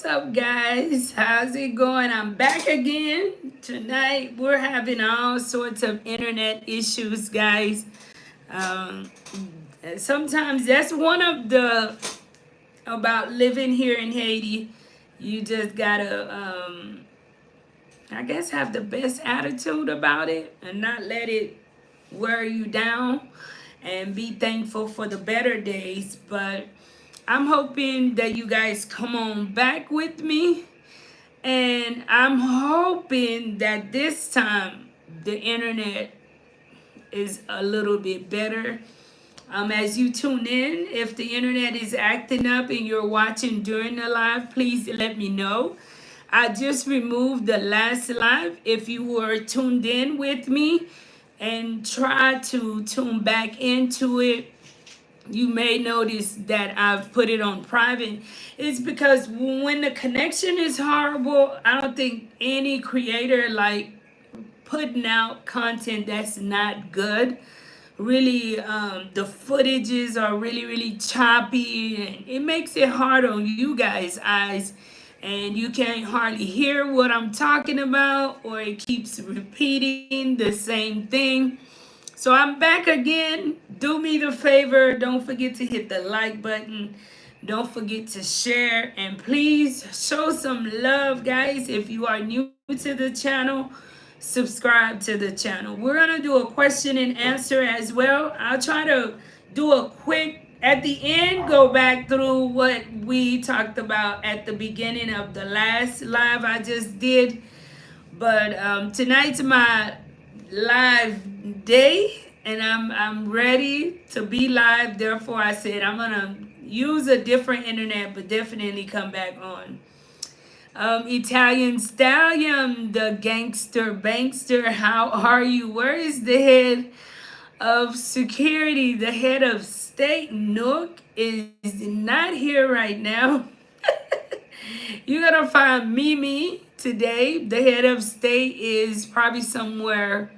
up, guys? How's it going? I'm back again. Tonight, we're having all sorts of internet issues, guys. Um, Sometimes that's one of the about living here in Haiti. You just gotta, I guess, have the best attitude about it and not let it wear you down and be thankful for the better days. But I'm hoping that you guys come on back with me. And I'm hoping that this time the internet is a little bit better. As you tune in, if the internet is acting up and you're watching during the live, please let me know. I just removed the last live. If you were tuned in with me and try to tune back into it, you may notice that I've put it on private. It's because when the connection is horrible, I don't think any creator like putting out content that's not good. Really, the footages are really choppy, and it makes it hard on you guys' eyes. And you can't hardly hear what I'm talking about, or it keeps repeating the same thing. So I'm back again. Do me the favor. Don't forget to hit the like button. Don't forget to share. And please show some love, guys. If you are new to the channel, subscribe to the channel. We're going to do a question and answer as well. I'll try to do a quick, at the end, go back through what we talked about at the beginning of the last live I just did. But tonight's my live day, and I'm ready to be live. Therefore, I said I'm gonna use a different internet, but definitely come back on. Italian Stallion, the gangster bankster, how are you? Where is the head of security? The head of state, Nook, is not here right now. You're gonna find Mimi today. The head of state is probably somewhere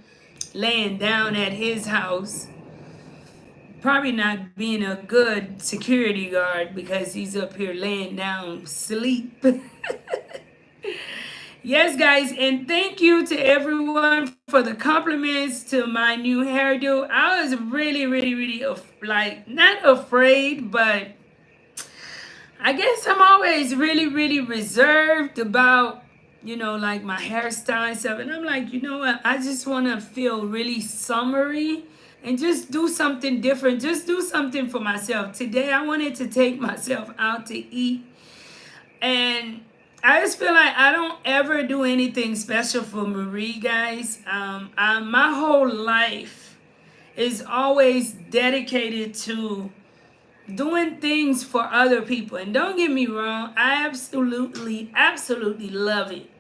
laying down at his house. Probably not being a good security guard because he's up here laying down sleep. Yes, guys, and thank you to everyone for the compliments to my new hairdo. I was really like not afraid, but I guess I'm always really reserved about, like my hairstyle and stuff. And I'm like, you know what? I just want to feel really summery and just do something different. Just do something for myself. Today, I wanted to take myself out to eat. And I just feel like I don't ever do anything special for Marie, guys. My whole life is always dedicated to doing things for other people. And don't get me wrong, I absolutely love it.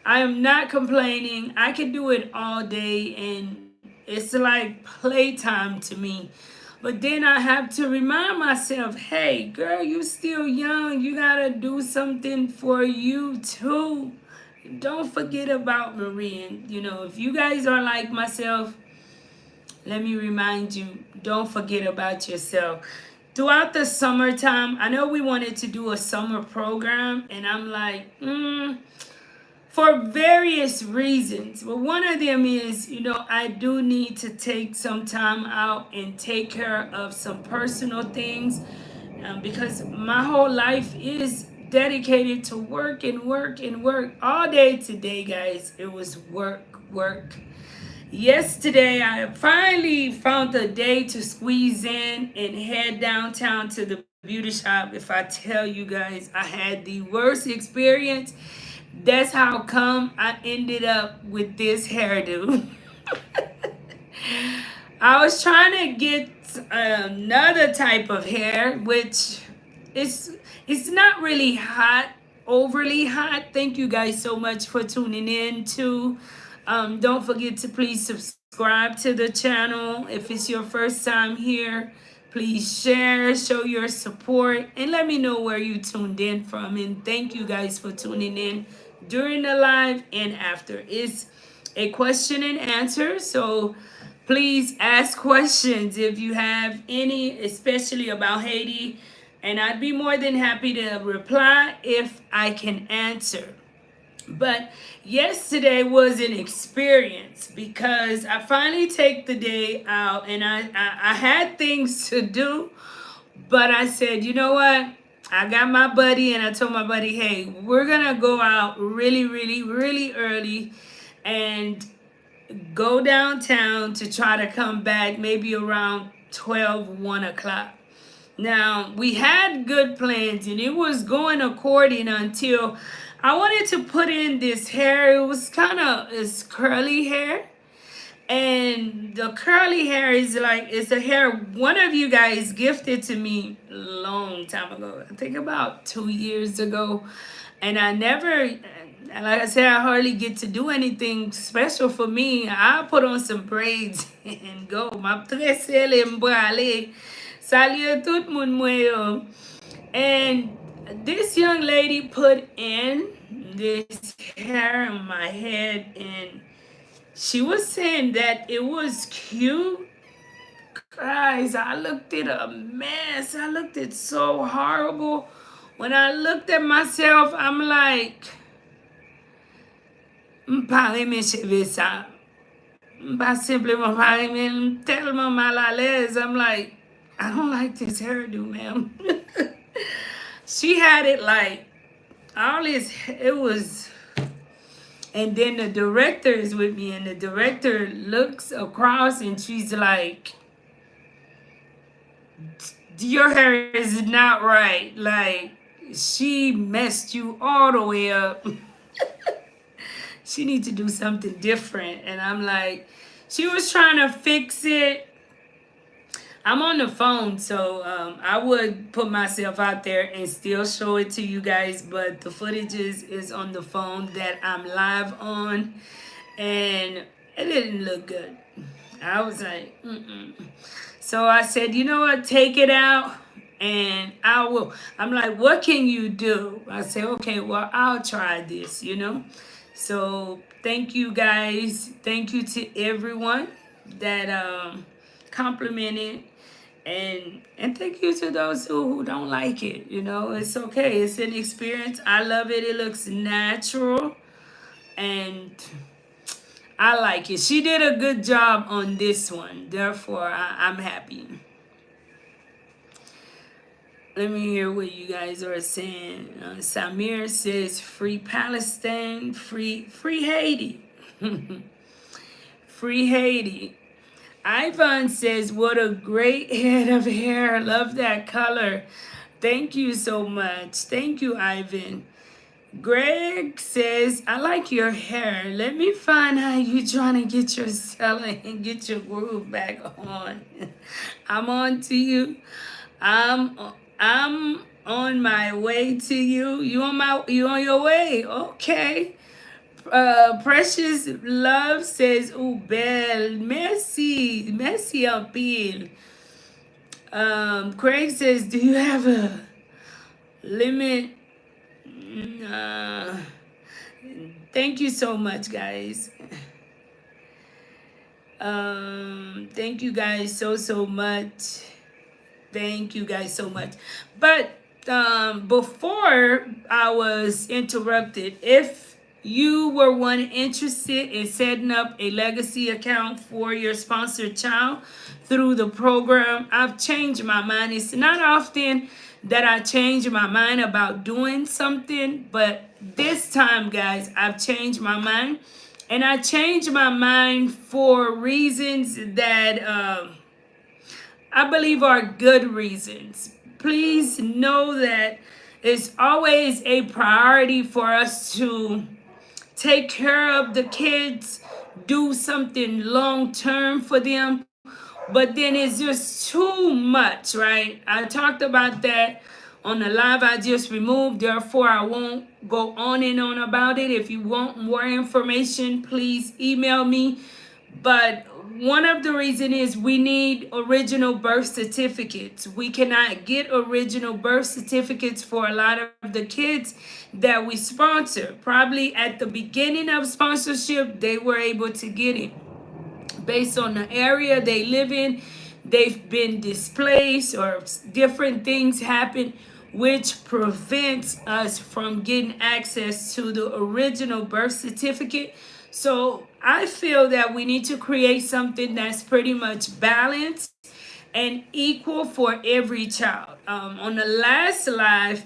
I am not complaining. I can do it all day, and it's like playtime to me. But then I have to remind myself, hey, girl, you still young. You got to do something for you, too. Don't forget about Marie. And, if you guys are like myself, let me remind you, don't forget about yourself. Throughout the summertime, I know we wanted to do a summer program, and I'm like, for various reasons. But one of them is, I do need to take some time out and take care of some personal things, because my whole life is dedicated to work and work and work all day today, guys. It was work. Yesterday, I finally found a day to squeeze in and head downtown to the beauty shop. If I tell you guys, I had the worst experience. That's how come I ended up with this hairdo. I was trying to get another type of hair, which it's not really hot, overly hot. Thank you guys so much for tuning in too. Don't forget to please subscribe to the channel. If it's your first time here, please share, show your support, and let me know where you tuned in from. And thank you guys for tuning in during the live and after. It's a question and answer, so please ask questions if you have any, especially about Haiti. and I'd be more than happy to reply if I can answer. But yesterday was an experience because I finally take the day out, and I had things to do, but I said, you know what? I got my buddy, and I told my buddy, hey, we're gonna go out really, really, really early and go downtown to try to come back maybe around 1 o'clock. Now, we had good plans, and it was going according until I wanted to put in this hair. It was kind of, it's curly hair. And the curly hair is like, it's a hair one of you guys gifted to me a long time ago. I think about 2 years ago. And I never, like I said, I hardly get to do anything special for me. I put on some braids and go. Ma tresse le mbrale. Salut tout moun mwen yo. And this young lady put in this hair on my head, and she was saying that it was cute. Guys, I looked at a mess. I looked at so horrible. When I looked at myself, I'm like, m'pare mes cheveux ça. M'pas simplement pare men tellement mal à l'aise. I'm like, I don't like this hairdo, ma'am. She had it like all this, it was, and then the director is with me, and the director looks across and she's like, your hair is not right. Like, she messed you all the way up. She needs to do something different. And I'm like, she was trying to fix it. I'm on the phone, so I would put myself out there and still show it to you guys, but the footage is on the phone that I'm live on, and it didn't look good. I was like, mm-mm. So I said, you know what, take it out, and I will. I'm like, what can you do? I said, okay, well, I'll try this, you know. So thank you guys. Thank you to everyone that complimented. And thank you to those who don't like it. You know, it's okay. It's an experience. I love it. It looks natural. And I like it. She did a good job on this one. Therefore, I'm happy. Let me hear what you guys are saying. Samir says, free Palestine, free Haiti. Free Haiti. Ivan says, what a great head of hair. Love that color. Thank you so much. Thank you, Ivan. Greg says, I like your hair. Let me find how you trying to get your selling and get your groove back on. I'm on to you. I'm on my way to you. You on your way. Okay. Precious Love says, oh, belle, merci en pile. Craig says, do you have a limit? Thank you so much, guys. Thank you guys so much. Thank you guys so much. But before I was interrupted, if you were one interested in setting up a legacy account for your sponsored child through the program, I've changed my mind. It's not often that I change my mind about doing something, but this time, guys, I've changed my mind. And I changed my mind for reasons that I believe are good reasons. Please know that it's always a priority for us to take care of the kids, do something long term for them, but then it's just too much, right? I talked about that on the live I just removed, therefore I won't go on and on about it. If you want more information, please email me. But one of the reasons is we need original birth certificates. We cannot get original birth certificates for a lot of the kids that we sponsor. Probably at the beginning of sponsorship, they were able to get it based on the area they live in, they've been displaced or different things happen, which prevents us from getting access to the original birth certificate. So I feel that we need to create something that's pretty much balanced and equal for every child. On the last live,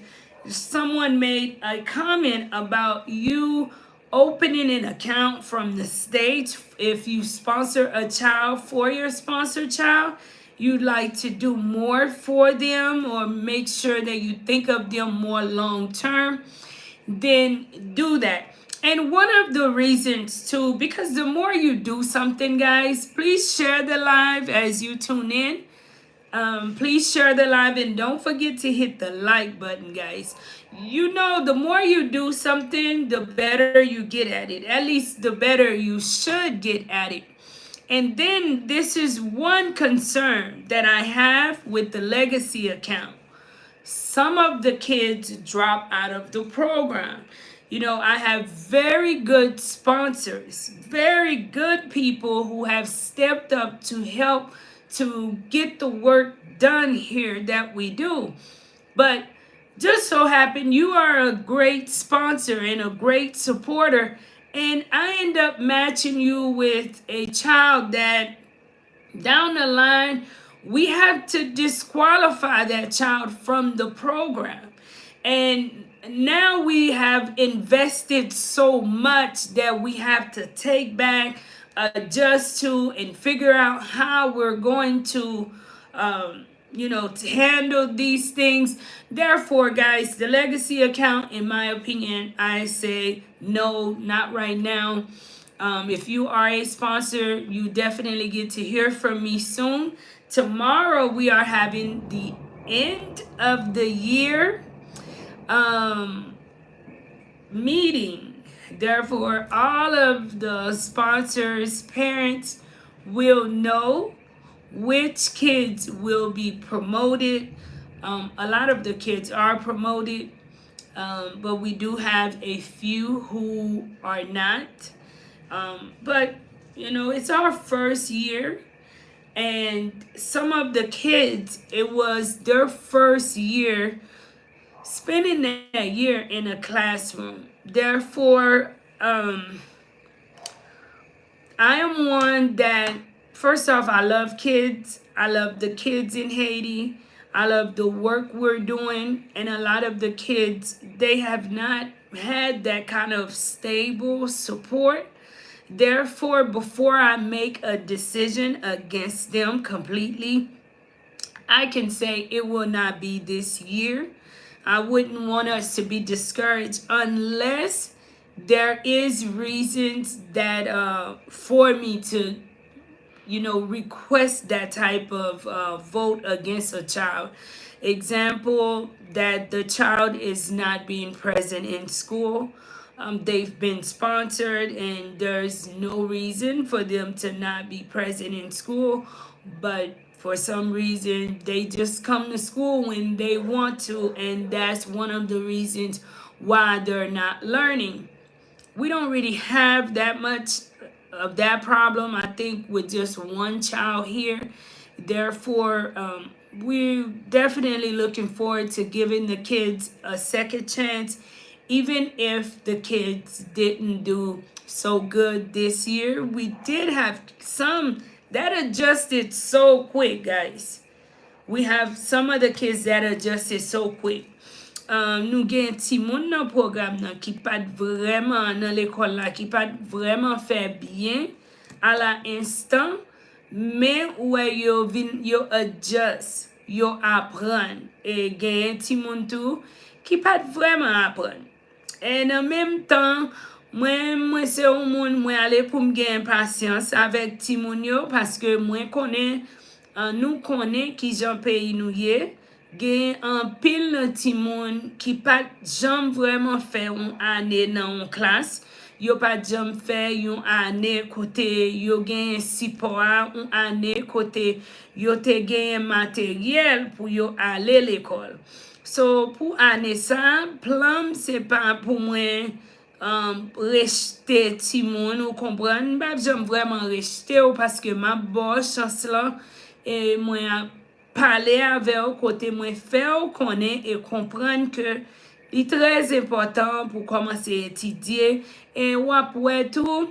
someone made a comment about you opening an account from the state. If you sponsor a child for your sponsored child, you'd like to do more for them or make sure that you think of them more long term, then do that. And one of the reasons too, because the more you do something, guys, please share the live as you tune in. Please share the live and don't forget to hit the like button, guys. You know, the more you do something, the better you get at it. At least the better you should get at it. And then this is one concern that I have with the legacy account. Some of the kids drop out of the program. You know, I have very good sponsors, very good people who have stepped up to help to get the work done here that we do. But just so happen you are a great sponsor and a great supporter, and I end up matching you with a child that down the line we have to disqualify that child from the program. And now we have invested so much that we have to take back, adjust to, and figure out how we're going to to handle these things. Therefore, guys, the legacy account, in my opinion, I say no, not right now. If you are a sponsor, you definitely get to hear from me soon. Tomorrow we are having the end of the year meeting. Therefore, all of the sponsors' parents will know which kids will be promoted. A lot of the kids are promoted, but we do have a few who are not. But, it's our first year. And some of the kids, it was their first year spending that year in a classroom. Therefore, I am one that, first off, I love kids. I love the kids in Haiti. I love the work we're doing. And a lot of the kids, they have not had that kind of stable support. Therefore, before I make a decision against them completely, I can say it will not be this year. I wouldn't want us to be discouraged unless there is reasons that for me to request that type of vote against a child. Example, that the child is not being present in school. They've been sponsored and there's no reason for them to not be present in school, but for some reason they just come to school when they want to, and that's one of the reasons why they're not learning. We don't really have that much of that problem, I think, with just one child here. Therefore, we're definitely looking forward to giving the kids a second chance, even if the kids didn't do so good this year. We did have some that adjusted so quick, guys. We have some of the kids that adjusted so quick. Nou gen ti moun nan program nan ki pat vreman nan l'ekol la, ki pat vreman fè bien a la instant, men wè yo adjust, yo apren. E gen ti moun tou ki pat vreman apren. E nan menm tan, mwen se ou moun mwen ale pou m gen pasyans avèk ti moun yo, paske mwen konen, nou konen ki jan peyi nou ye, gen an pil nan ti moun ki pat jam vreman fè yon ane nan yon klas. Yo pat jam fè yon ane kote yo gen sipoa, yon ane kote yo te gen materyel pou yo ale l'ekol. So pou ane sa, plan se pa pou mwen rejte ti moun, ou kompran, mbap jam vreman rejte ou, paske ma bo chans la et moi parler avec eux côté moi faire connaître et comprendre que c'est très important pour commencer à étudier et après tout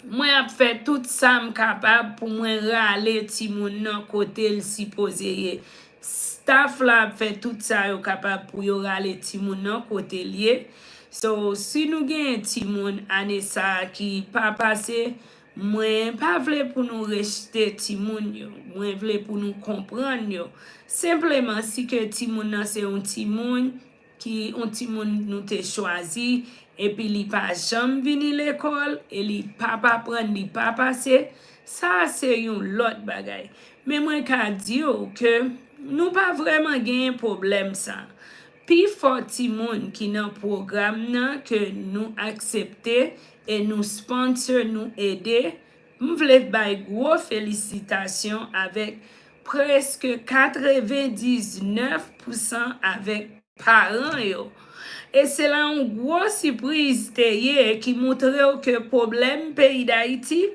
moi ap fait tout ça m capable pour moi râler ti moun nan côté le supposé ye. Staff la ap fait tout ça yo capable pour yo râler ti moun nan côté lié. So si nous gen ti moun année ça qui pas passé, moi pas vle pour nous rejeter ti moun yo. Moi vle pour nous comprendre yo. Simplement si que ti moun nan c'est un ti moun qui un ti moun nous te choisi et puis li pas jamais vini l'école et li pas apprendre li pas passer, ça c'est une l'autre bagay. Mais moi ka dire que nous pas vraiment gain problème ça. Puis faut ti moun qui dans programme nan que nous accepter et nous sponsor nous aider. M'vle bay gros félicitations avec presque 99% avec parents yo. Et c'est là une grosse surprise qui montre que le problème pays d'Haïti,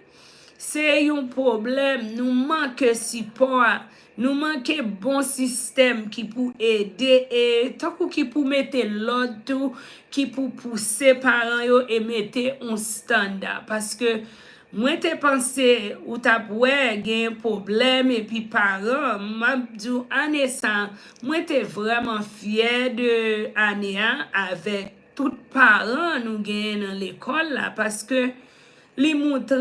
c'est un problème. Nous manquons support, nous manquons bon système qui peut aider et tant qui peut mettre l'ordre, qui peut pousser parents yo et mettre un standard. Parce que moi te pensé ou ta ouais gen problème et puis parents m'a dit année ça moi te vraiment fier de année avec tout parents nous gain dans l'école là parce que li montre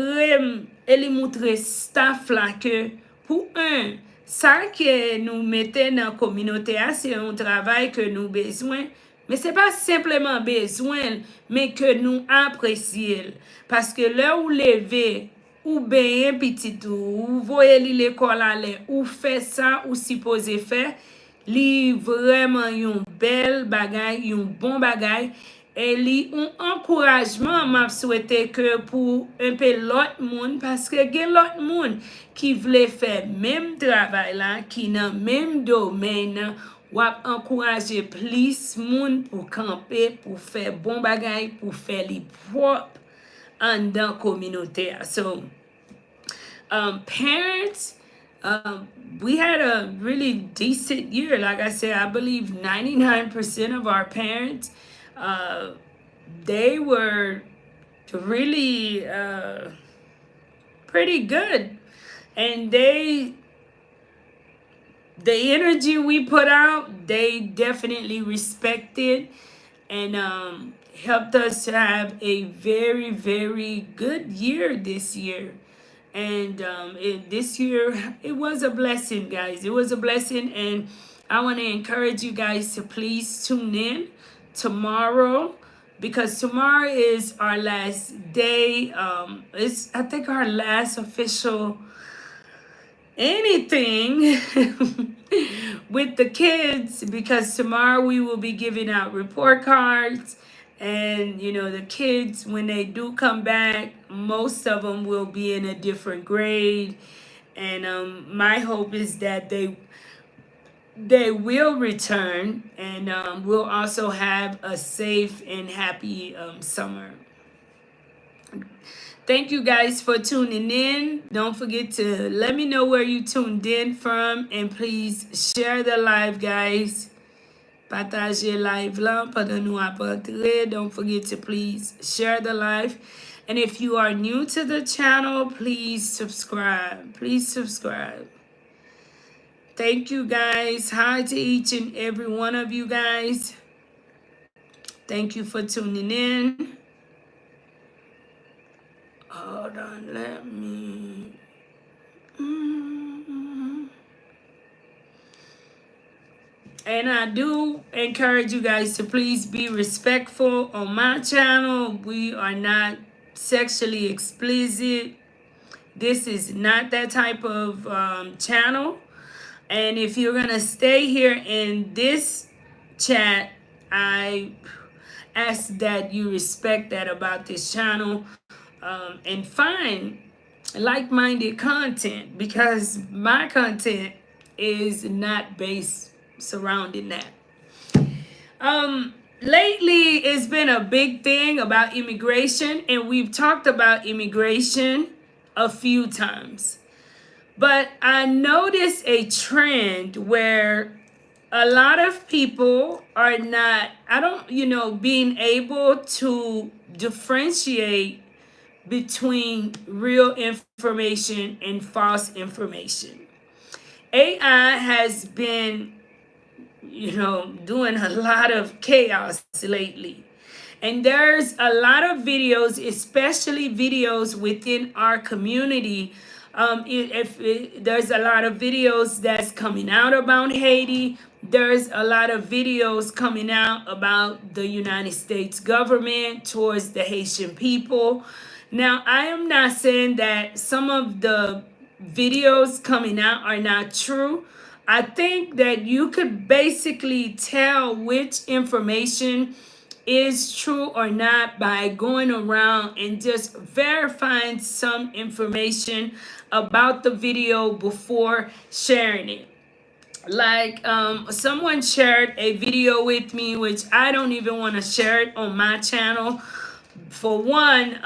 staff là que pour un ça que nous mettons dans la communauté c'est un travail que nous besoin. Mais c'est pas simplement besoin, mais que nous apprécions. Parce que là où lever, ou bien petit ou voyez l'école aller, ou fait ça, ou supposé faire, li vraiment une belle bagaille, un bon bagaille. Et li un encouragement m'a souhaité que pour un peu l'autre monde, parce que gen l'autre monde qui voulait faire même travail là, qui dans même domaine, ou encourager plus moun pour camper, pour faire bon bagay, pour faire les propres en dans communauté. So, parents, we had a really decent year. Like I said, I believe 99% of our parents, they were really pretty good. And the energy we put out, they definitely respected and helped us to have a very, very good year this year. And this year, it was a blessing, guys. It was a blessing. And I want to encourage you guys to please tune in tomorrow because tomorrow is our last day. It's, I think, our last official anything with the kids because tomorrow we will be giving out report cards and you know the kids when they do come back most of them will be in a different grade and my hope is that they will return and we'll also have a safe and happy summer. Thank you guys for tuning in. Don't forget to let me know where you tuned in from. And please share the live, guys. Partagez live là pendant nous apporter. Don't forget to please share the live. And if you are new to the channel, please subscribe. Please subscribe. Thank you guys. Hi to each and every one of you guys. Thank you for tuning in. Hold on, let me. And I do encourage you guys to please be respectful on my channel. We are not sexually explicit. This is not that type of channel. And if you're going to stay here in this chat, I ask that you respect that about this channel. And find like-minded content because my content is not based surrounding that. Lately, it's been a big thing about immigration, and we've talked about immigration a few times. But I noticed a trend where a lot of people are not, I don't, being able to differentiate between real information and false information. AI has been, doing a lot of chaos lately. And there's a lot of videos, especially videos within our community. There's a lot of videos that's coming out about Haiti. There's a lot of videos coming out about the United States government towards the Haitian people. Now, I am not saying that some of the videos coming out are not true. I think that you could basically tell which information is true or not by going around and just verifying some information about the video before sharing it. Like someone shared a video with me, which I don't even want to share it on my channel. For one,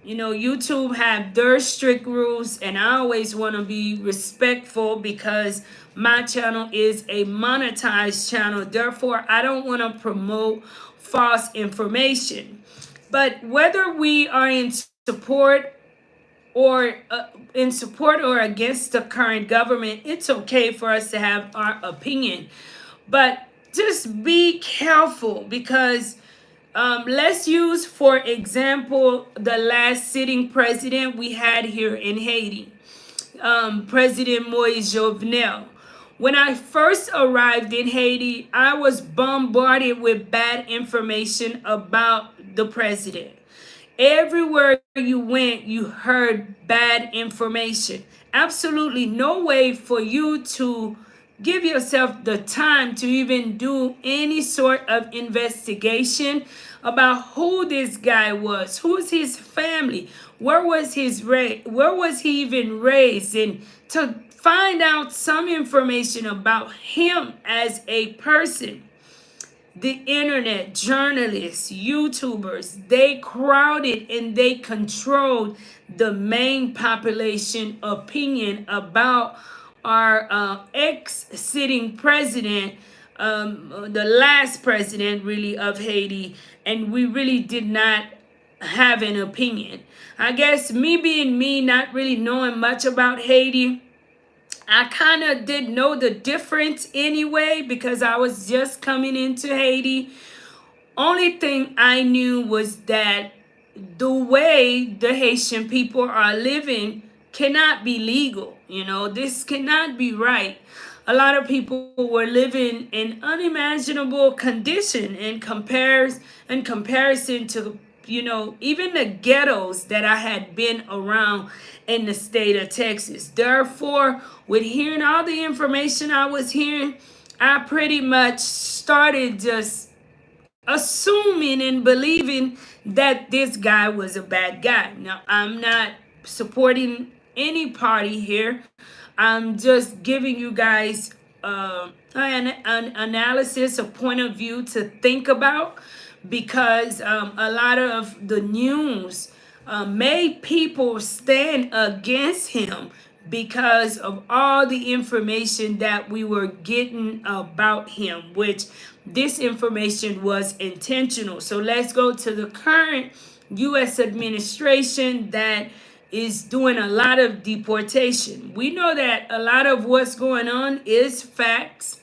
YouTube have their strict rules, and I always want to be respectful because my channel is a monetized channel. Therefore, I don't want to promote false information. But whether we are support in support or against the current government, it's okay for us to have our opinion. But just be careful because let's use, for example, the last sitting president we had here in Haiti, President Moise Jovenel. When I first arrived in Haiti, I was bombarded with bad information about the president. Everywhere you went, you heard bad information. Absolutely no way for you to give yourself the time to even do any sort of investigation about who this guy was, who's his family, where was where was he even raised, and to find out some information about him as a person. The internet, journalists, YouTubers, they crowded and they controlled the main population opinion about our ex-sitting president, the last president really of Haiti, and we really did not have an opinion. I guess me being me, not really knowing much about Haiti, I kind of didn't know the difference anyway because I was just coming into Haiti. Only thing I knew was that the way the Haitian people are living cannot be legal. This cannot be right. A lot of people were living in unimaginable condition in comparison to even the ghettos that I had been around in the state of Texas. Therefore, with hearing all the information I was hearing, I pretty much started just assuming and believing that this guy was a bad guy. Now, I'm not supporting any party here. I'm just giving you guys an analysis, a point of view to think about, because a lot of the news made people stand against him because of all the information that we were getting about him, which this information was intentional. So let's go to the current U.S. administration that is doing a lot of deportation. We know that a lot of what's going on is facts.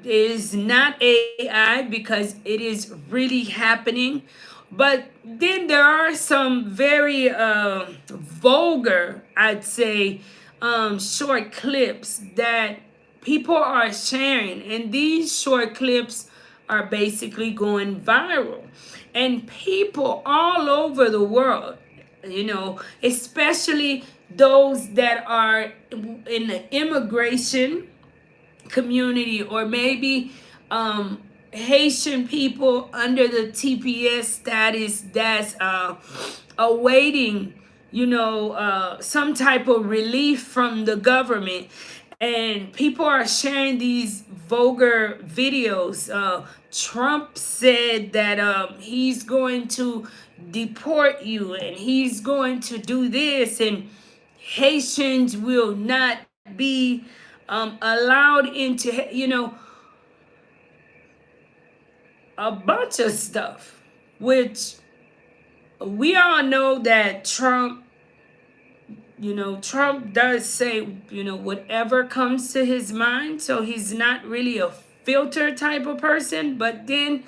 Is not AI because it is really happening. But then there are some very vulgar, I'd say, short clips that people are sharing. And these short clips are basically going viral. And people all over the world, especially those that are in the immigration community, or maybe Haitian people under the TPS status that's awaiting, some type of relief from the government. And people are sharing these vulgar videos. Trump said that he's going to deport you and he's going to do this, and Haitians will not be allowed into, a bunch of stuff, which we all know that Trump does say, whatever comes to his mind. So he's not really a filter type of person. But then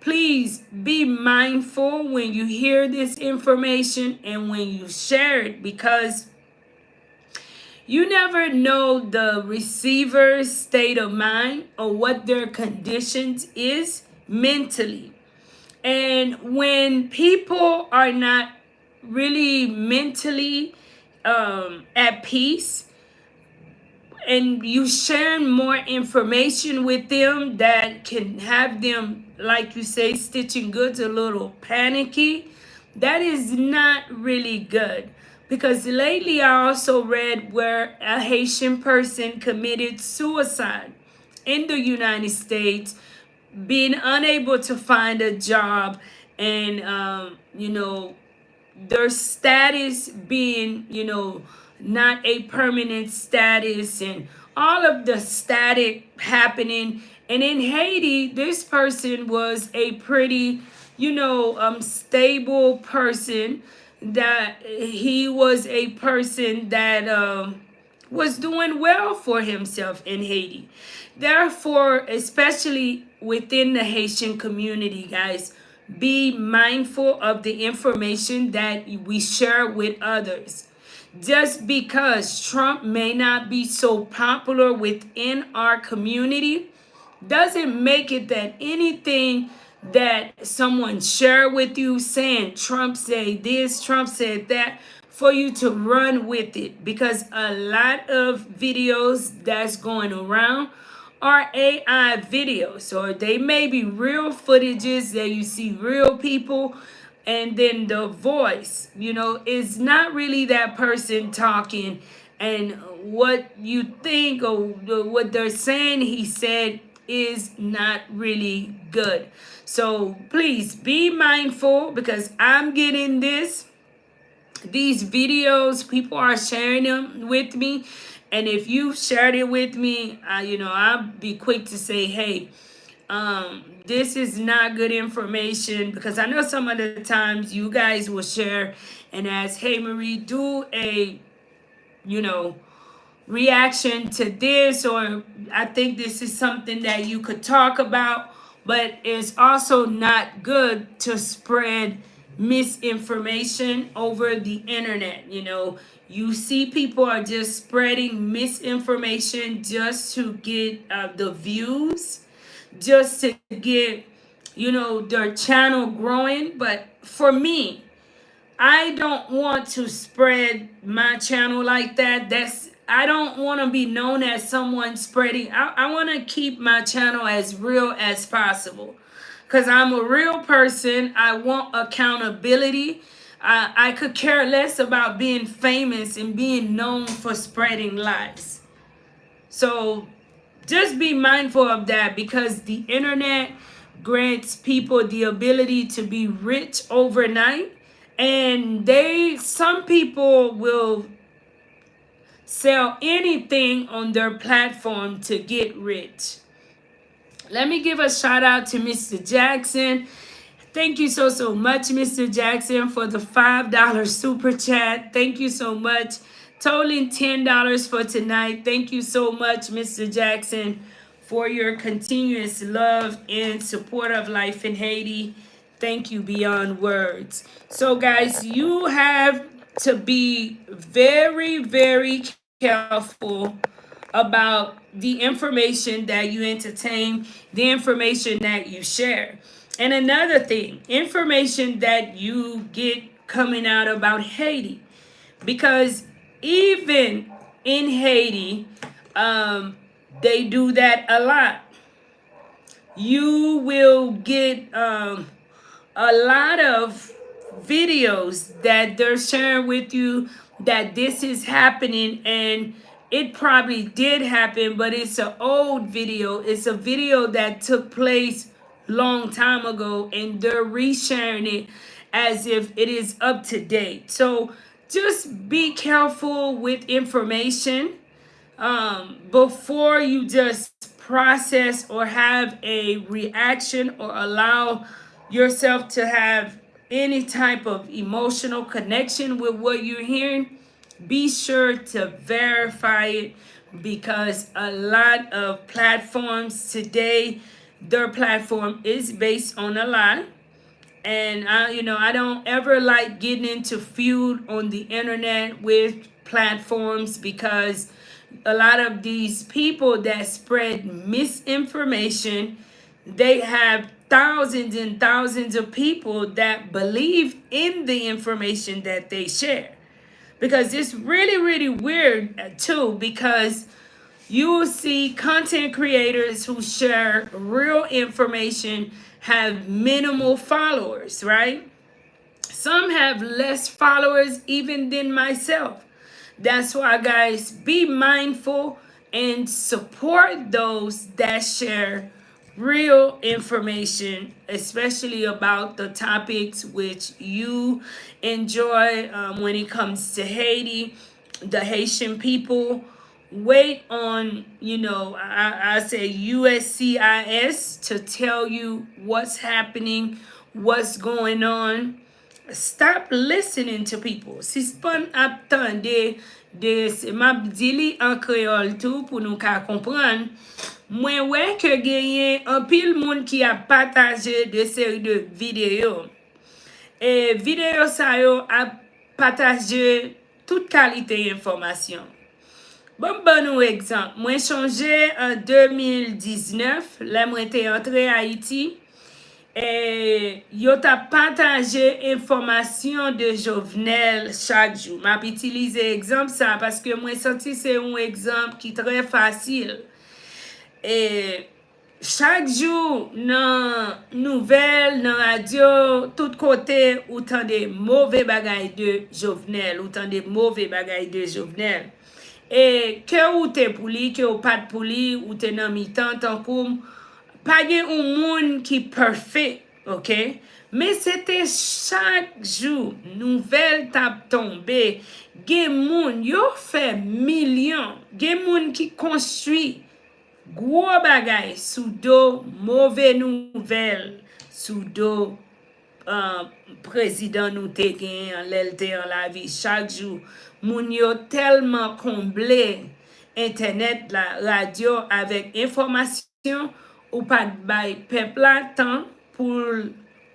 please be mindful when you hear this information and when you share it, because you never know the receiver's state of mind or what their conditions is mentally. And when people are not really mentally at peace, and you sharing more information with them that can have them, like you say, stitching goods, a little panicky, that is not really good. Because lately I also read where a Haitian person committed suicide in the United States, being unable to find a job, and their status being, not a permanent status, and all of the static happening. And in Haiti, this person was a pretty, stable person, that he was a person that was doing well for himself in Haiti. Therefore, especially within the Haitian community, guys, be mindful of the information that we share with others. Just because Trump may not be so popular within our community doesn't make it that anything that someone share with you saying Trump said this, Trump said that, for you to run with it. Because a lot of videos that's going around are AI videos, or they may be real footages that you see real people, and then the voice, is not really that person talking, and what you think or what they're saying he said is not really good. So please be mindful, because I'm getting these videos, people are sharing them with me. And if you shared it with me, I'll be quick to say, hey, this is not good information, because I know some of the times you guys will share and ask, hey, Marie, do a, reaction to this, or I think this is something that you could talk about. But it's also not good to spread misinformation over the internet. You see people are just spreading misinformation just to get the views, just to get, their channel growing. But for me, I don't want to spread my channel like that. I don't want to be known as someone spreading. I want to keep my channel as real as possible, because I'm a real person. I want accountability. I could care less about being famous and being known for spreading lies. So just be mindful of that, because the internet grants people the ability to be rich overnight, and some people will sell anything on their platform to get rich. Let me give a shout out to Mr. Jackson. Thank you so much, Mr. Jackson, for the $5 super chat. Thank you so much. Totaling $10 for tonight. Thank you so much, Mr. Jackson, for your continuous love and support of Life in Haiti. Thank you beyond words. So, guys, you have to be very, very careful about the information that you entertain, the information that you share. And another thing, information that you get coming out about Haiti. Because even in Haiti, they do that a lot. You will get a lot of videos that they're sharing with you that this is happening, and it probably did happen, but it's an old video. It's a video that took place long time ago, and they're resharing it as if it is up to date. So just be careful with information before you just process or have a reaction or allow yourself to have any type of emotional connection with what you're hearing. Be sure to verify it, because a lot of platforms today, their platform is based on a lie. And I don't ever like getting into feud on the internet with platforms, because a lot of these people that spread misinformation, they have thousands and thousands of people that believe in the information that they share. Because it's really, really weird too, because you will see content creators who share real information have minimal followers, right? Some have less followers even than myself. That's why, guys, be mindful and support those that share real information, especially about the topics which you enjoy. When it comes to Haiti, the Haitian people, wait on, I say USCIS to tell you what's happening, what's going on. Stop listening to people. Si spon ap tande de map dili en créole tout pour nous ka comprendre. Mwen wè ke genyen an pile moun ki a partager de série de vidéos. Et vidéo sa yo a partager toute qualité information. Bon nou exemple. Mwen changé en 2019, la mwen te entré à Haïti. Et yo ta partager information de Jovenel chaque jour. M'a utiliser exemple ça parce que moi senti c'est un exemple qui très facile. Et chaque jour dans nouvelles, dans radio, tout côté ou tant de mauvais bagailles de Jovenel, ou tant de mauvais bagailles de Jovenel. Et que ou te pour lui, que ou pas pour lui, ou te dans mi-temps tant comme pas gen un monde qui parfait, ok? Mais c'était chaque jour, nouvelle tap tombé, gen moun yo fait millions, gen moun qui construit gros bagay sous do mauvais nouvelle, sous do président nous te gen l'elte en la vie chaque jour. Moun yo tellement comblé internet, la radio avec information, ou pas bay peuple temps pour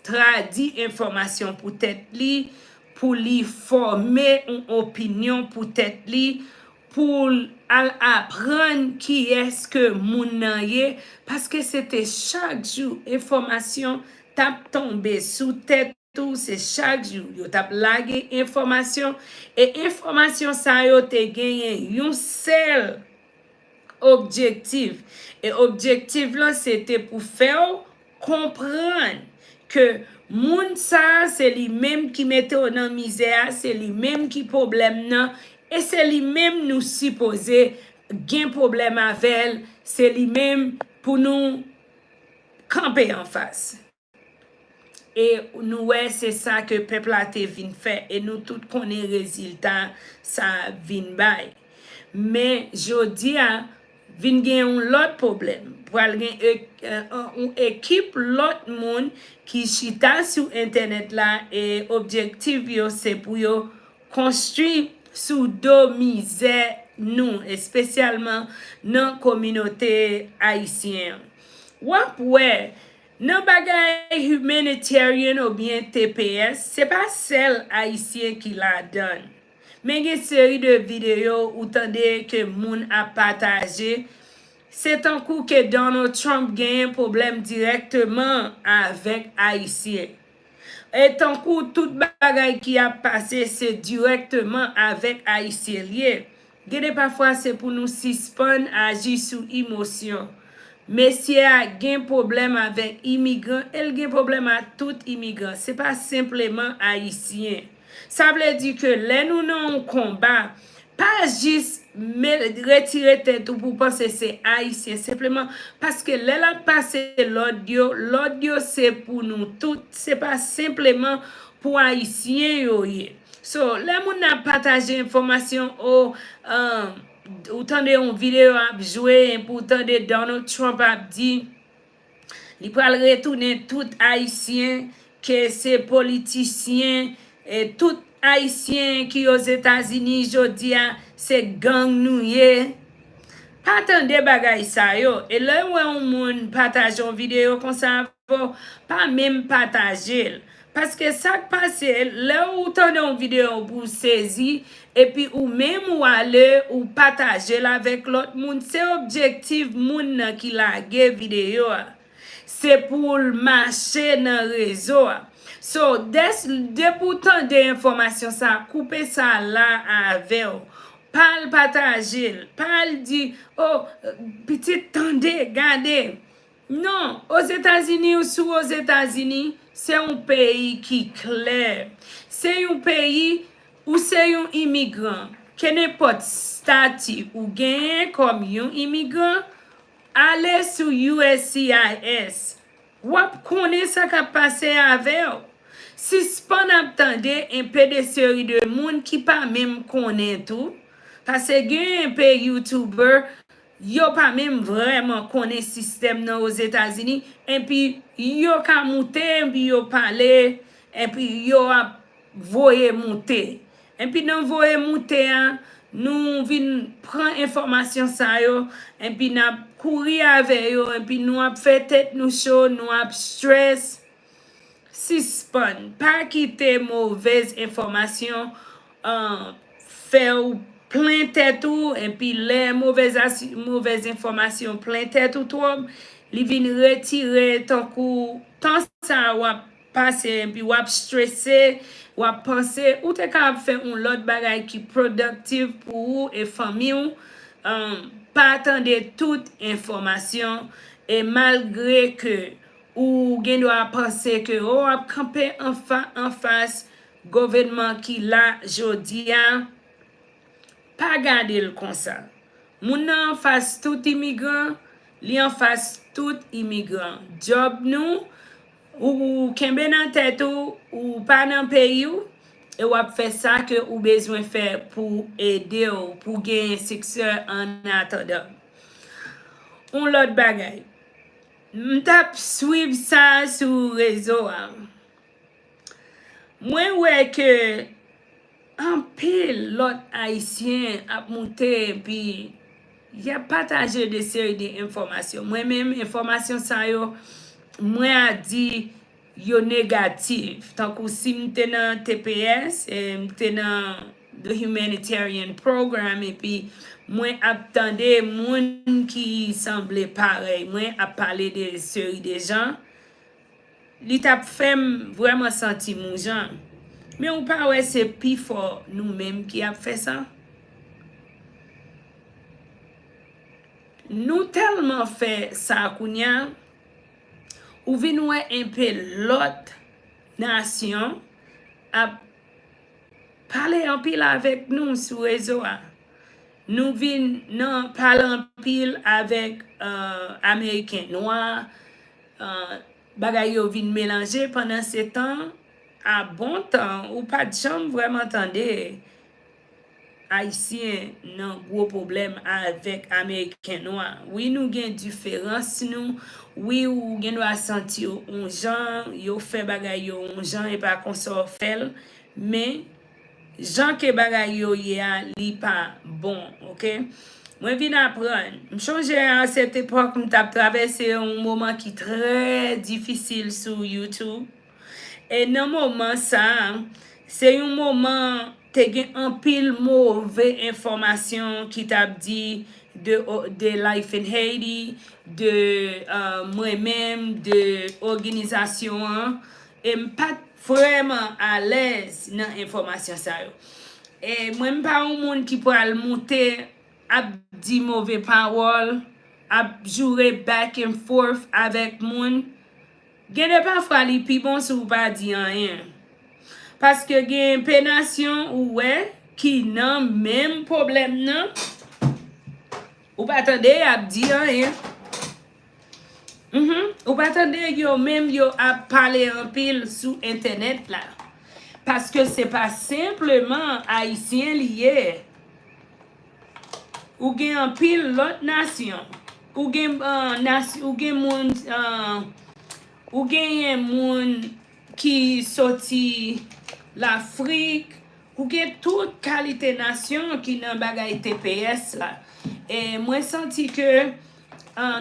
traduire information pour tête li, pour lui former une opinion pour tête li, pour apprendre qui est-ce que moun nan ye, parce que c'était chaque jour information tap tomber sous tête tout, c'est chaque jour yo tap lagué information, et information ça yo te gagné yon seul objectif. Et objectif là, c'était pour faire comprendre que moun ça, c'est lui-même qui mettait dans misère, c'est lui-même qui problème nan, et c'est lui-même nous supposer gain problème avec, c'est lui-même pour nous camper en face. Et nous, ouais, c'est ça que peuple a te vin faire, et nous tout connaissons résultat ça vin bay. Mais jodi a vin gen un lot problème. Pour gen une équipe lot moun qui chita sur internet là, et objectif yo c'est pour yo construire sous do misère nous, et spécialement dans communauté haïtienne. Wap ouais, nan bagay Humanitarian ou bien TPS, c'est pas celle haïtien qui la donne. Mais une série de vidéos où tandis que moun a partagé, c'est un coup que Donald Trump gagne un problème directement avec Haïtien. Et tant coup tout bagay qui a passé, c'est directement avec Haïtien lié. Gade parfois c'est pour nous suspendre agir sous émotion. Monsieur a un problème avec immigrants, elle a un problème à tout immigrant. C'est pas simplement haïtien. Ça veut dire que là nous non combat, pas juste retirer tête pour penser c'est haïtien simplement parce que là la passé l'audio c'est pour nous toutes, c'est pas simplement pour haïtiens yo ye. So les moun a partagé information au ou tande une vidéo a joué pour tande Donald Trump a dit il pral retourner tout haïtien que c'est politicien et tout haïtien qui aux États-Unis jodi a c'est gang nou ye. Pas attendre bagay sa yo. Et là où on moun partage une vidéo comme ça, pas même partager. Parce que ça qui passe, là où t'en une vidéo pour saisir, et puis ou même ou aller ou partager avec l'autre monde, c'est objectif moun nan qui la vidéo. C'est pour marcher dans le réseau. So, de pourtant des informations, ça couper ça là avec. Parle partager, parle dire, oh, petit tendez, gardez. Non, aux États-Unis ou sous aux États-Unis, c'est un pays qui est clair. C'est un pays où c'est un immigrant, qui n'importe statut ou gagne comme un immigrant, allez sur USCIS. Ou connaît ça qui a passé avec. Si pas n'attendez un peu de série de monde qui pas même connaît tout, parce que un peu YouTuber, yo pas même vraiment connaît système dans aux États-Unis, et puis yo ka monter, et puis yo parler, et puis yo a voyer monter. Et puis dans voyer monter, nous vinn prendre information ça yo, et puis n'a courir avec yo, et puis nous a fait tête nous chaud, nous a stress. Suspend, pas quitter mauvaise information, faire plein tête ou, et puis les mauvaises informations plein tête ou toi, li vin retirer ton coup, tant ça ou passer, et puis ou stressé, ou penser, ou te capable faire un lot bagay qui productif pour vous et famille, pas attendre toute information, et malgré que ou gen doit penser que on a campé en face gouvernement qui là jodi a pas garder le comme ça. Moun en face tout immigrant, li en face tout immigrant. Job nous ou kembe nan tête ou pas dans pays ou et ou fait ça que ou besoin faire pour aider ou pour gagner succès en attendant. On l'autre bagay. M'tap suivre ça sur réseau. Moi ouais que en pile l'autre haïtien a monté puis il a partagé des séries d'informations. Moi même information ça yo moi a dit yo négatif. Tant que si m'te dans TPS et m'te dans the Humanitarian program et puis moi attendais moun qui semblait pareil, moi a parlé de série de gens li t'a fait vraiment sentir mon gens. Mais on pas ouais c'est plus fort nous-mêmes qui a fait ça. Nous tellement fait ça kounya ou vinn ouais un peu l'autre nation a parler en pile avec nous sur réseau. Nous vinn parler en pile avec américains noirs, bagay yo vinn mélanger pendant ce temps à bon temps ou pas de chambre vraiment attendez haïtien non gros problème avec américain noir. Oui nous gain différence nous, oui ou gain doit sentir on gens yo fait bagay yo on gens et pas qu'on sort fait mais gens que bagay yo li pas bon, OK? Moi viens apprendre. Me changer à cette époque me t'a traversé un moment qui très difficile sur YouTube. Et dans moment ça, c'est un moment te gen un pile mauvais information qui t'a dit de Life in Haiti, de moi-même, de organisation et pas vraiment à l'aise dans information ça yo. Et moi pas un monde qui peut monter a dit mauvais parole, a jouer back and forth avec moun. Gen parfois li pi bon si ou pas di rien. Parce que gen penation ou ouais qui nan même problème nan Ou pa tande ap di an hein. Ou pa tande yo même yo ap pale an pile sou internet là. Parce que c'est pas simplement haïtien lié. Ou gen an pile l'autre nation. Ou gen ou gen moun ou gen moun qui sorti l'Afrique, ou gen toute qualité nation qui nan bagay TPS là. Et moi senti que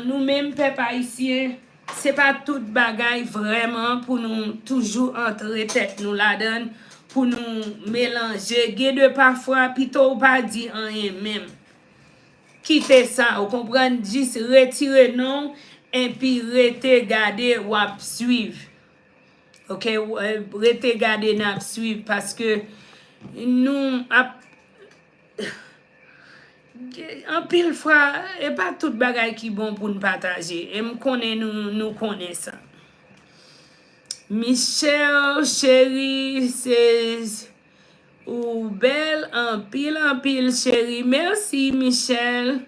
nous-mêmes peuple haïtien, c'est pas tout bagay vraiment pour nous toujours entrer tête nous la donne pour nous mélanger. Gen de parfois plutôt pas dit rien même. Quitter ça, vous comprenez, juste retirer non et puis rester garder ou suivre. OK, rester garder n'a suivre parce que nous en pile fois et pas tout bagay qui bon pour nous partager et me connaît nous connaît ça. Michel chérie c'est ou belle en pile chérie. Merci Michel.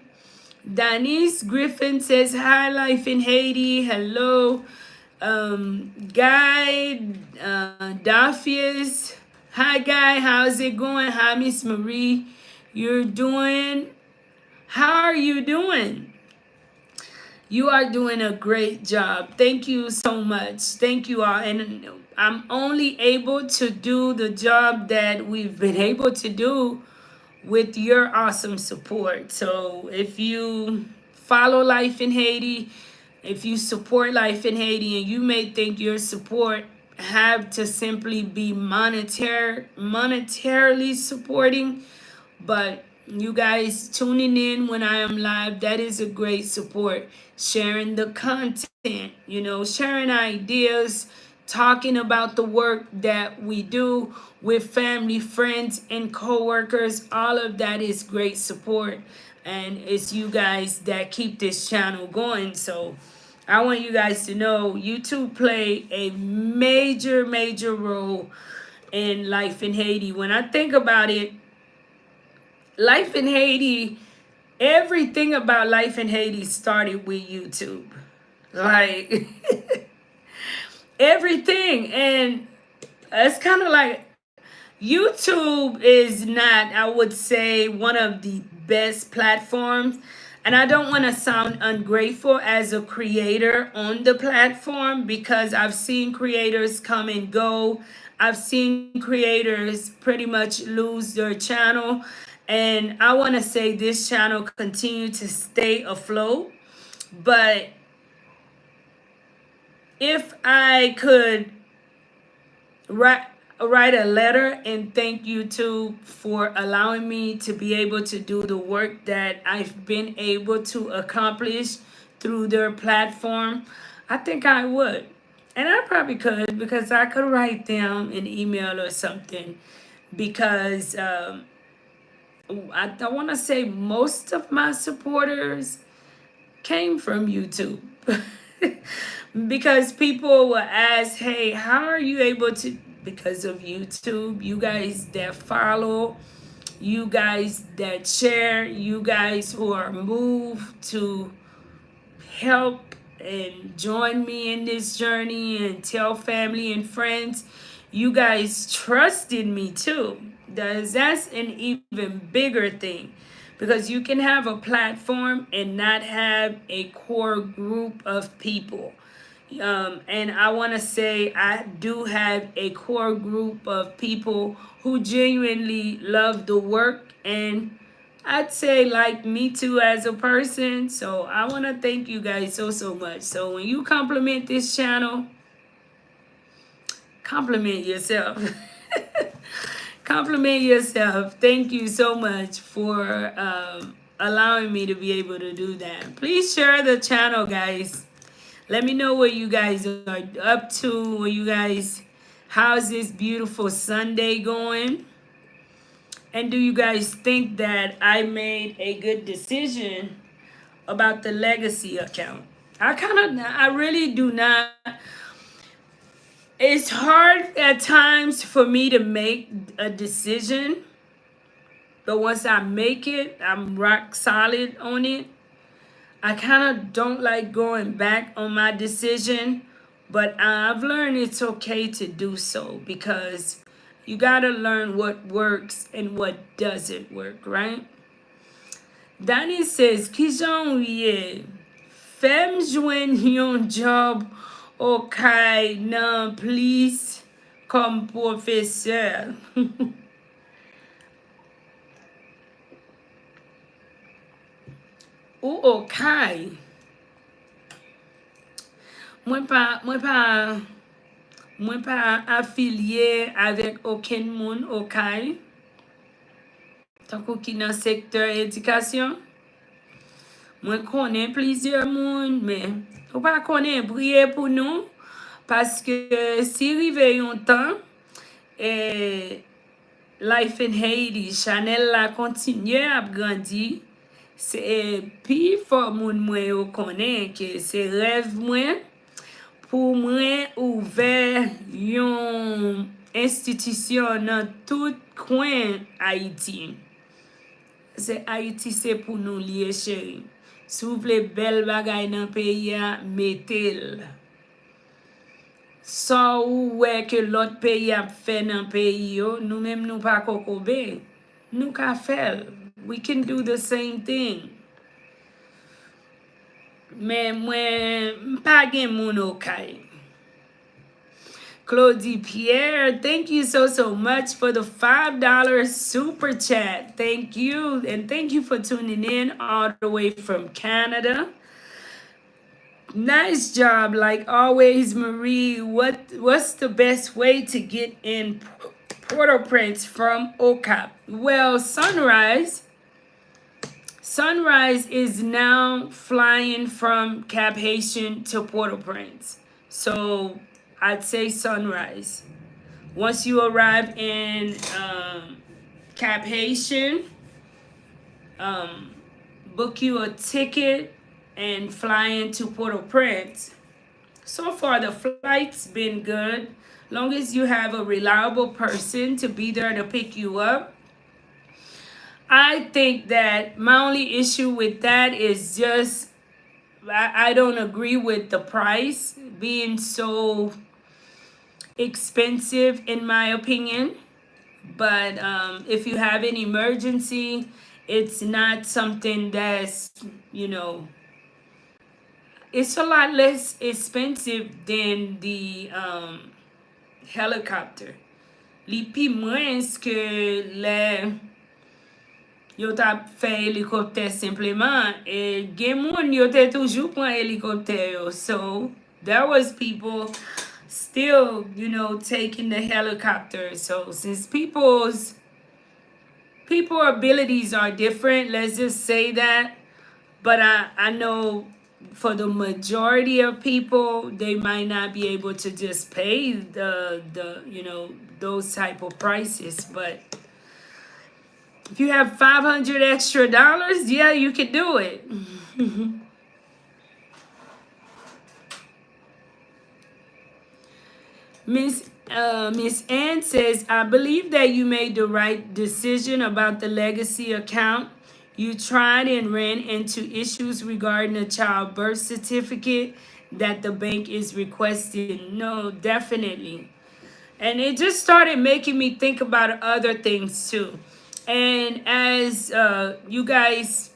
Denise Griffin says hi, life in Haiti. Hello. Guy Daffius. Hi Guy, how's it going? Hi Miss Marie. You're doing, how are you doing? You are doing a great job. Thank you so much. Thank you all. And I'm only able to do the job that we've been able to do with your awesome support. So if you follow Life in Haiti, if you support Life in Haiti, and you may think your support have to simply be monetarily supporting, but you guys tuning in when I am live, that is a great support. Sharing the content, sharing ideas, talking about the work that we do with family, friends, and co-workers. All of that is great support. And it's you guys that keep this channel going. So I want you guys to know YouTube play a major role in Life in Haiti. When I think about it, Life in Haiti, everything about Life in Haiti started with YouTube. Like, everything. And it's kind of like YouTube is not, I would say, one of the best platforms. And I don't want to sound ungrateful as a creator on the platform, because I've seen creators come and go. I've seen creators pretty much lose their channel. And I want to say this channel continue to stay afloat. But if I could write a letter and thank YouTube for allowing me to be able to do the work that I've been able to accomplish through their platform, I think I would. And I probably could, because I could write them an email or something, because I want to say most of my supporters came from YouTube. Because people will ask, hey, how are you able to, because of YouTube, you guys that follow, you guys that share, you guys who are moved to help and join me in this journey and tell family and friends, you guys trusted me too. That's an even bigger thing, because you can have a platform and not have a core group of people. And I want to say I do have a core group of people who genuinely love the work, and I'd say like me too as a person. So I want to thank you guys so much. So when you compliment this channel, compliment yourself. Compliment yourself. Thank you so much for allowing me to be able to do that. Please share the channel, guys. Let me know what you guys are up to. What you guys, how's this beautiful Sunday going? And do you guys think that I made a good decision about the legacy account? I really do not. It's hard at times for me to make a decision, but once I make it, I'm rock solid on it. I kind of don't like going back on my decision, but I've learned it's okay to do so because you got to learn what works and what doesn't work, right? Danny says, ki jan ou ye, fem jwen yon job okay nan plis kom profeseur. Ou okay. Mwen pa afilye avèk oken moun okay. Tankou ki nan sektor edikasyon. Mwen konen plizye moun, men ou pa konen priye pou nou. Paske si rive yon tan, Life in Haiti, Chanel la kontinye ap grandi. Se pi fò moun mwen yo konen ke se rev mwen pou mwen ouver yon institisyon nan tout kwen Haiti. Se Haiti se pou nou liye chéri. Sou vle bel bagay nan peyi a metel. Sa ou we ke lot peyi ap fe nan peyi yo, nou menm nou pa kokobe. Nou ka fel. We can do the same thing. Men mwen mpa gen moun okay. Claudie Pierre, thank you so much for the $5 super chat. Thank you. And thank you for tuning in all the way from Canada. Nice job, like always, Marie. What's the best way to get in Port-au-Prince from OCAP? Well, Sunrise is now flying from Cap Haitian to Port-au-Prince. So I'd say Sunrise. Once you arrive in Cap Haitian, book you a ticket and fly into Port-au-Prince. So far, the flight's been good. Long as you have a reliable person to be there to pick you up. I think that my only issue with that is just I don't agree with the price being so expensive in my opinion. But if you have an emergency, it's not something that's, it's a lot less expensive than the helicopter. Li pi mwens ke le yo tap fe helikopter simplement, e gen moun yo te toujou pran helikopter yo. So there was people still, taking the helicopter. So since people abilities are different, let's just say that. But I know for the majority of people, they might not be able to just pay the those type of prices. But if you have $500 extra, yeah, you can do it. Miss Ann says, I believe that you made the right decision about the legacy account. You tried and ran into issues regarding a child birth certificate that the bank is requesting. No, definitely. And it just started making me think about other things too. And as you guys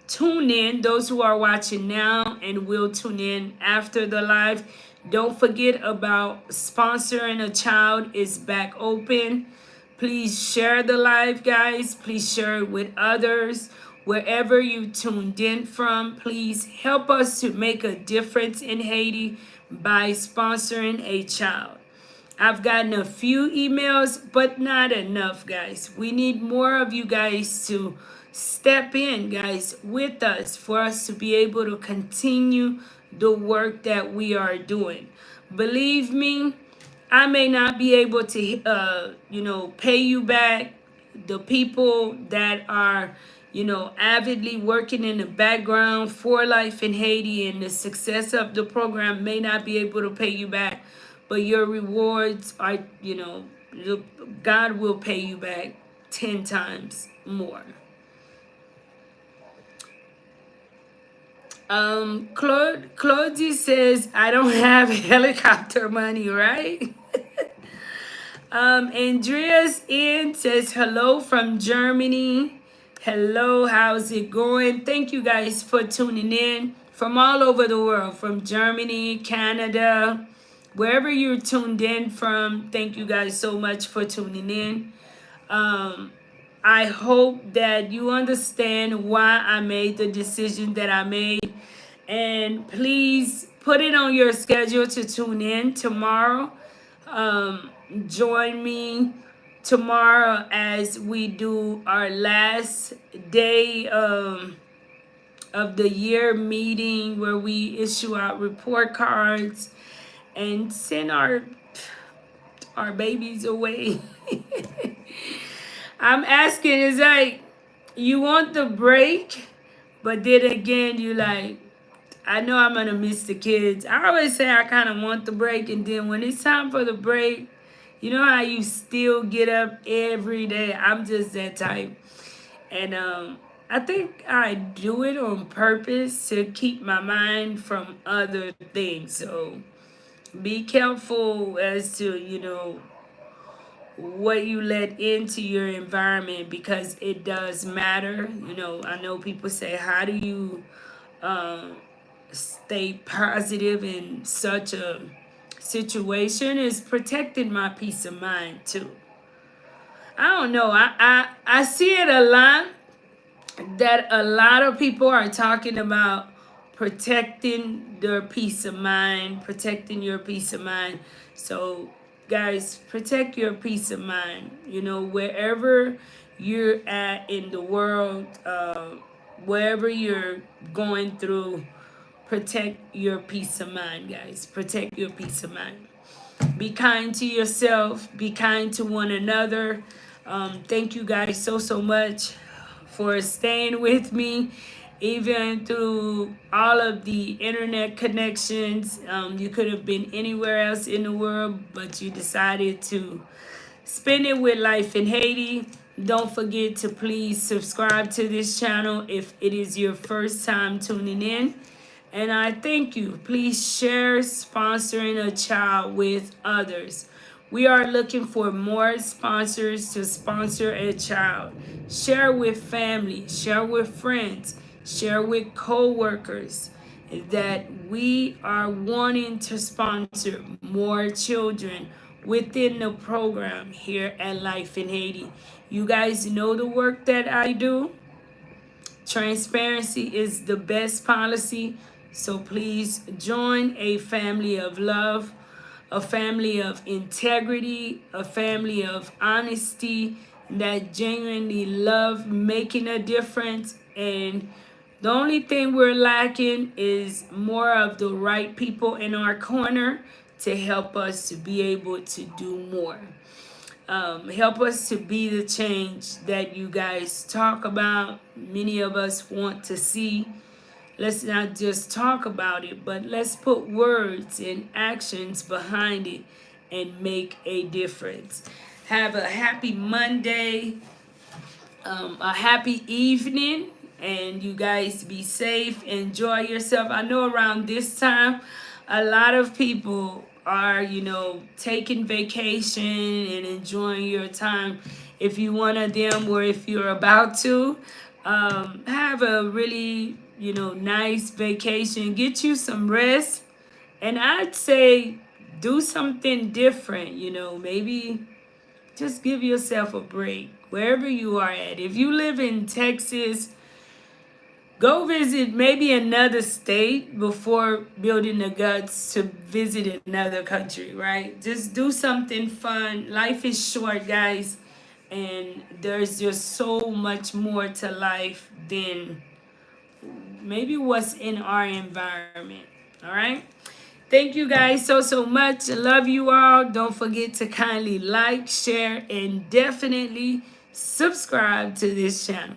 tune in, those who are watching now and will tune in after the live, don't forget about sponsoring a child is back open. Please share the live, guys. Please share it with others. Wherever you tuned in from, please help us to make a difference in Haiti by sponsoring a child. I've gotten a few emails, but not enough, guys. We need more of you guys to step in, guys, with us for us to be able to continue the work that we are doing. Believe me, I may not be able to, pay you back. The people that are, avidly working in the background for Life in Haiti and the success of the program may not be able to pay you back. But your rewards are, God will pay you back 10 times more. Claudie says, I don't have helicopter money, right? Andreas in says, hello from Germany. Hello, how's it going? Thank you guys for tuning in from all over the world, from Germany, Canada, wherever you're tuned in from. Thank you guys so much for tuning in. I hope that you understand why I made the decision that I made. And please put it on your schedule to tune in tomorrow. Join me tomorrow as we do our last day of the year meeting, where we issue out report cards and send our babies away. I'm asking, is like, you want the break, but then again, you like, I know I'm gonna miss the kids. I always say I kind of want the break, and then when it's time for the break, you know how you still get up every day. I'm just that type, and I think I do it on purpose to keep my mind from other things. So be careful as to, what you let into your environment, because it does matter. I know people say, how do you stay positive in such a situation? Is protecting my peace of mind too. I don't know. I see it a lot, that a lot of people are talking about protecting their peace of mind, protecting your peace of mind. So guys, protect your peace of mind. Wherever you're at in the world, wherever you're going through, protect your peace of mind, guys. Protect your peace of mind. Be kind to yourself. Be kind to one another. Thank you guys so much for staying with me, even through all of the internet connections. You could have been anywhere else in the world, but you decided to spend it with Life in Haiti. Don't forget to please subscribe to this channel if it is your first time tuning in. And I thank you. Please share sponsoring a child with others. We are looking for more sponsors to sponsor a child. Share with family, share with friends, share with co-workers, that we are wanting to sponsor more children within the program here at Life in Haiti. You guys know the work that I do. Transparency is the best policy. So please join a family of love, a family of integrity, a family of honesty, that genuinely love making a difference. And the only thing we're lacking is more of the right people in our corner to help us to be able to do more. Help us to be the change that you guys talk about. Many of us want to see. Let's not just talk about it, but let's put words and actions behind it and make a difference. Have a happy Monday, a happy evening, and you guys be safe. Enjoy yourself. I know around this time, a lot of people are, taking vacation and enjoying your time. If you're one of them, or if you're about to, have a really nice vacation. Get you some rest. And I'd say do something different, maybe just give yourself a break wherever you are at. If you live in Texas, go visit maybe another state before building the guts to visit another country, right? Just do something fun. Life is short, guys, and there's just so much more to life than maybe what's in our environment. All right, thank you guys so much. I love you all. Don't forget to kindly like, share, and definitely subscribe to this channel.